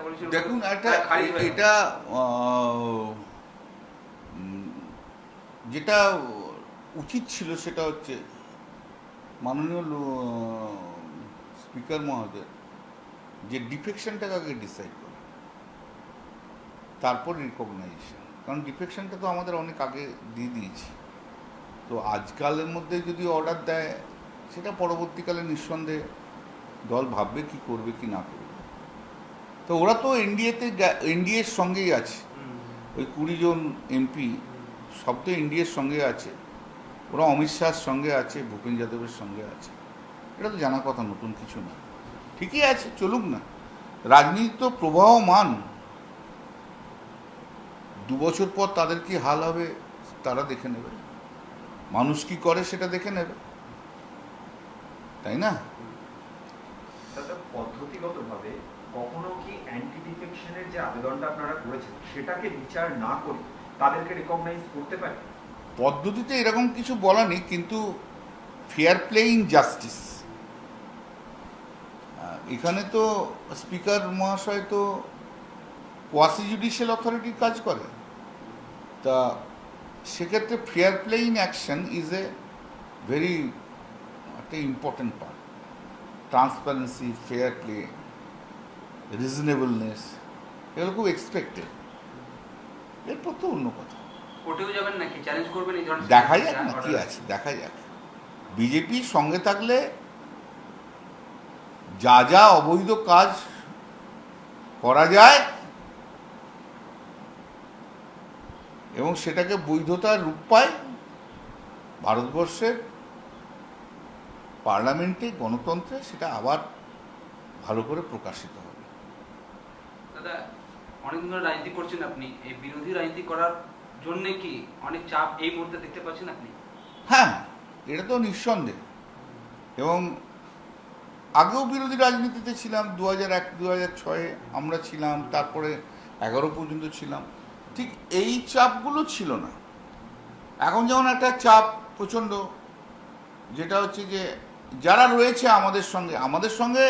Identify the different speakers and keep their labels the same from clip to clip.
Speaker 1: বলেছিল
Speaker 2: দেখুন একটা
Speaker 1: খারিজ হয়ে গেল।
Speaker 2: এটা যেটা উচিত ছিল সেটা হচ্ছে মাননীয় স্পিকার মহোদয় যে ডিফেকশনটাকে আগে ডিসাইড করে তারপর রিকগনাইজেশন, কারণ ডিফেকশনটা তো আমাদের অনেক আগে দিয়ে দিয়েছি। তো আজকালের মধ্যে যদি অর্ডার দেয় সেটা পরবর্তীকালে নিঃসন্দেহে দল ভাববে কি করবে কি না করবে। তো ওরা তো এনডিএর সঙ্গেই আছে, ওই 20 জন এমপি সব তো এনডিএর সঙ্গে আছে, ওরা অমিত শাহর সঙ্গে আছে, ভূপেন যাদবের সঙ্গে আছে। এটা তো জানা কথা, নতুন কিছু না। ঠিকই আছে, চলুক না। রাজনীতি তো প্রবাহমান, 2 বছর পর তাদের কি হাল হবে তারা দেখে নেবে, মানুষ কি করে সেটা দেখে নেবে, তাই না?
Speaker 3: দাদা, পদ্ধতিগতভাবে কখনো কি অ্যান্টি ডিফেকশনের যে আবেদনটা আপনারা করেছেন সেটাকে বিচার না করে তাদেরকে রিকগনাইজ করতে পারে?
Speaker 2: পদ্ধতিতে এরকম কিছু বলা নেই, কিন্তু ফেয়ার প্লেইং জাস্টিস এখানে তো স্পিকার মহাশয় তো কোয়াসি জুডিশিয়াল অথরিটির কাজ করে, তা সেক্ষেত্রে fair playing action is a very একটা important part. Transparency, fair play, reasonableness, এগুলো খুব এক্সপেক্টেড। এরপর তো অন্য কথা,
Speaker 1: কোর্টেও যাবেন নাকি চ্যালেঞ্জ করবেন এই ধরনের?
Speaker 2: দেখা যাক না কি আছে, দেখা যাক। বিজেপির সঙ্গে থাকলে যা যা অবৈধ কাজ করা যায় এবং সেটাকে বৈধতার রূপ পায়, ভারতবর্ষের পার্লামেন্টে, গণতন্ত্রে সেটা আবার ভালো করে প্রকাশিত হবে।
Speaker 1: দাদা, অনেকদিন ধরে রাজনীতি করছেন আপনি, এই বিরোধী রাজনীতি করার জন্য কি অনেক চাপ এই মুহূর্তে দেখতে পাচ্ছেন আপনি?
Speaker 2: হ্যাঁ, এটা তো নিঃসন্দেহ। এবং আগেও বিরোধী রাজনীতিতে ছিলাম, 2001 2006 আমরা ছিলাম, তারপরে 11 পর্যন্ত ছিলাম। ঠিক এই চাপগুলো ছিল না। এখন যেমন একটা চাপ প্রচণ্ড, যেটা হচ্ছে যে যারা রয়েছে আমাদের সঙ্গে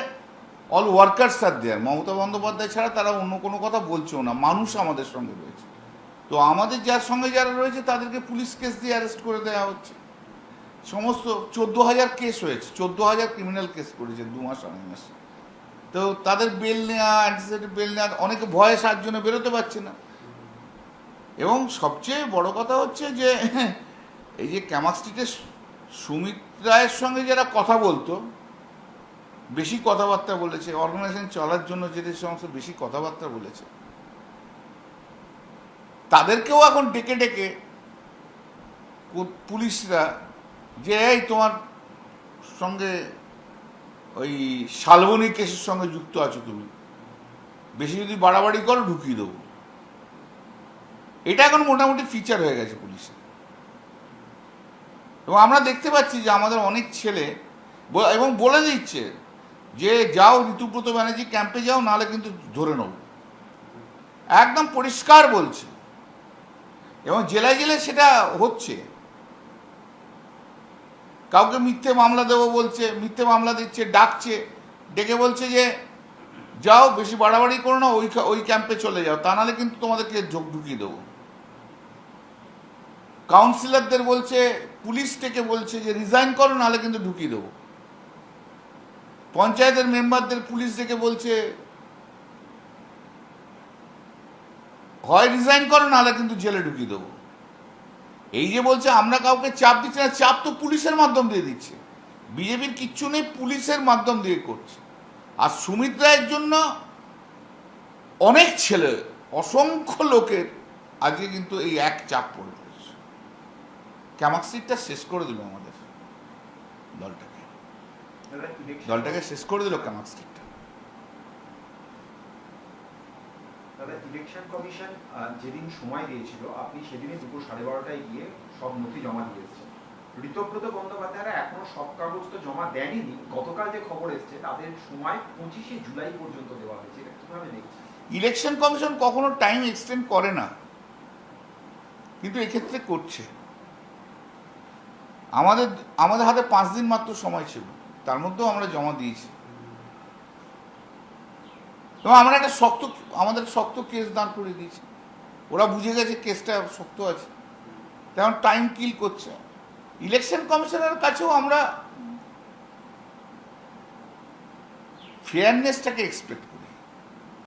Speaker 2: অল ওয়ার্কার্স আর দেয়ার, মমতা বন্দ্যোপাধ্যায় ছাড়া তারা অন্য কোনো কথা বলছেও না, মানুষ আমাদের সঙ্গে রয়েছে। তো আমাদের যার সঙ্গে যারা রয়েছে তাদেরকে পুলিশ কেস দিয়ে অ্যারেস্ট করে দেওয়া হচ্ছে। সমস্ত 14,000 কেস হয়েছে, 14,000 ক্রিমিনাল কেস করেছে 2 মাস 2.5 মাসে। তো তাদের বেল নেওয়া, অ্যান্টিসিপেটেড বেল নেওয়া, অনেকে ভয়ে 7 জনে বেরোতে পারছে না। এবং সবচেয়ে বড় কথা হচ্ছে যে এই যে ক্যামাক স্ট্রিটে সুমিত রায়ের সঙ্গে যারা কথা বলতো, বেশি কথাবার্তা বলেছে, অর্গানাইজেশন চলার জন্য যে সমস্ত বেশি কথাবার্তা বলেছে, তাদেরকেও এখন ডেকে ডেকে পুলিশরা যে এই তোমার সঙ্গে ওই শালবনী কেসের সঙ্গে যুক্ত আছো, তুমি বেশি যদি বাড়াবাড়ি করো ঢুকিয়ে দেবো। এটা এখন মোটামুটি ফিচার হয়ে গেছে পুলিশের। এবং আমরা দেখতে পাচ্ছি যে আমাদের অনেক ছেলে এবং বলে দিচ্ছে যে যাও ঋতুব্রত ব্যানার্জি ক্যাম্পে যাও, নাহলে কিন্তু ধরে নেব, একদম পরিষ্কার বলছে। এবং জেলায় জেলায় সেটা হচ্ছে। কাউকে মিথ্যে মামলা দেবো বলছে, মিথ্যে মামলা দিচ্ছে, ডাকছে, ডেকে বলছে যে যাও বেশি বাড়াবাড়ি করো না, ওই ক্যাম্পে চলে যাও, তা নাহলে কিন্তু তোমাদেরকে ঢুকিয়ে দেবো। কাউন্সিলরদের বলছে, পুলিশ থেকে বলছে যে রিজাইন করো, নাহলে কিন্তু ঢুকিয়ে দেবো। পঞ্চায়েতের মেম্বারদের পুলিশ থেকে বলছে হয় রিজাইন করো, নাহলে কিন্তু জেলে ঢুকিয়ে দেবো। এই যে বলছে আমরা কাউকে চাপ দিচ্ছি না, চাপ তো পুলিশের মাধ্যম দিয়ে দিচ্ছে। বিজেপির কিচ্ছু নেই, পুলিশের মাধ্যম দিয়ে করছে। আর সুমিত রায়ের জন্য অনেক ছেলে, অসংখ্য লোকের আজকে কিন্তু এই এক চাপ পড়ে পড়েছে। ক্যামাক স্ট্রিটটা শেষ করে দিল আমাদের দলটাকে শেষ করে দিল ক্যামাক স্ট্রিটটা।
Speaker 3: দাদা, ইলেকশন কমিশন যেদিন সময় দিয়েছিল আপনি সেদিনই দুপুর 12:30টায় গিয়ে সব নথি জমা দিয়েছেন। ঋতব্রত বন্দ্যোপাধ্যায়রা এখনো সব কাগজ তো জমা দেয়নি। গতকাল যে খবর এসছে তাদের সময় 25শে জুলাই পর্যন্ত দেওয়া হয়েছে, এটা কিভাবে দেখছেন?
Speaker 2: ইলেকশন কমিশন কখনো টাইম এক্সটেন্ড করে না, কিন্তু এক্ষেত্রে করছে। আমাদের হাতে 5 দিন মাত্র সময় ছিল, তার মধ্যেও আমরা জমা দিয়েছি। এবং আমরা আমাদের শক্ত কেস দাঁড় করে দিয়েছি, ওরা বুঝে গেছে কেসটা শক্ত আছে, তেমন টাইম কিল করছে। ইলেকশন কমিশনের কাছেও আমরা ফেয়ারনেসটাকে এক্সপেক্ট করি।